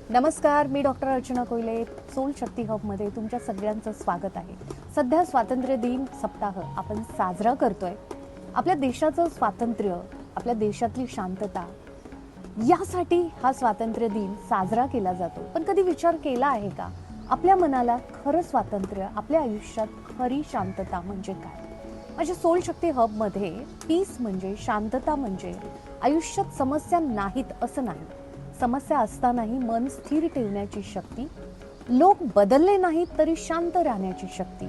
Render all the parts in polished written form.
नमस्कार, मी डॉक्टर अर्चना कोयले. सोल शक्ती हबमध्ये तुमच्या सगळ्यांचं स्वागत आहे. सध्या स्वातंत्र्य दिन सप्ताह आपण साजरा करतोय. आपल्या देशाचं स्वातंत्र्य, आपल्या देशातली शांतता यासाठी हा स्वातंत्र्य दिन साजरा केला जातो. पण कधी विचार केला आहे का, आपल्या मनाला खरं स्वातंत्र्य, आपल्या आयुष्यात खरी शांतता म्हणजे काय? माझ्या सोल शक्ती हबमध्ये पीस म्हणजे, शांतता म्हणजे आयुष्यात समस्या नाहीत असं नाही, समस्या असतानाही मन स्थिर ठेवण्याची शक्ती, लोक बदलले नाहीत तरी शांत राहण्याची शक्ती,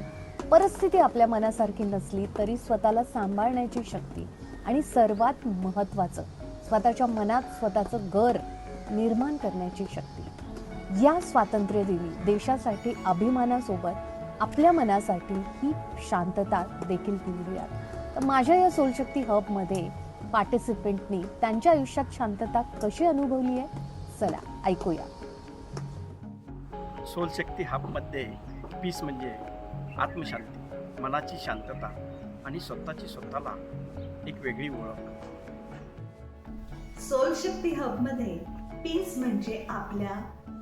परिस्थिती आपल्या मनासारखी नसली तरी स्वतःला सांभाळण्याची शक्ती, आणि सर्वात महत्त्वाचं स्वतःच्या मनात स्वतःचं घर निर्माण करण्याची शक्ती. या स्वातंत्र्य दिनी देशासाठी अभिमानासोबत आपल्या मनासाठी ही शांतता देखील ठेवूया. तर माझ्या या सोलशक्ती हबमध्ये पार्टिसिपेंटनी त्यांच्या आयुष्यात शांतता कशी अनुभवली आहे, चला ऐकूया. सोलशक्ती हबमध्ये पीस म्हणजे आत्मशांती, मनाची शांतता आणि स्वतःला एक वेगळी ओळख. सोलशक्ती हबमध्ये पीस म्हणजे आपल्या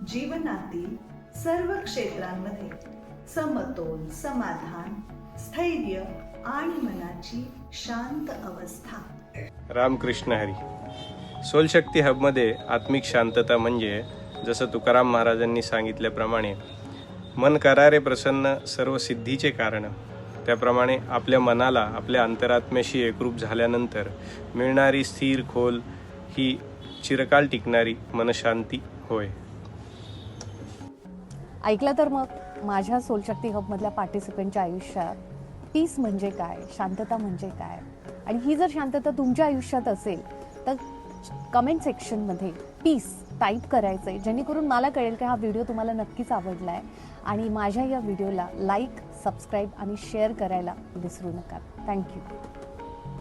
जीवनातील सर्व क्षेत्रांमध्ये समतोल, समाधान, स्थैर्य आणि मनाची शांत अवस्था. रामकृष्ण हरी. सोलशक्ती हबमध्ये आत्मिक शांतता म्हणजे जसं तुकाराम महाराजांनी सांगितल्याप्रमाणे मन करारे प्रसन्न सर्व सिद्धीचे कारण, त्याप्रमाणे आपल्या मनाला आपल्या अंतरात्म्याशी एकरूप झाल्यानंतर मिळणारी स्थिर खोल ही चिरकाल टिकणारी मनशांती होय. ऐकलं तर मग माझ्या सोलशक्ती हबमधल्या पार्टिसिपेंटच्या आयुष्यात पीस म्हणजे काय, शांतता म्हणजे काय, आणि ही जर शांतता तुमच्या आयुष्यात असेल तर कमेंट सेक्शनमध्ये पीस टाईप करायचं आहे, जेणेकरून मला कळेल की हा व्हिडिओ तुम्हाला नक्कीच आवडला आहे. आणि माझ्या या व्हिडिओला लाईक, सबस्क्राईब आणि शेअर करायला विसरू नका. थँक्यू.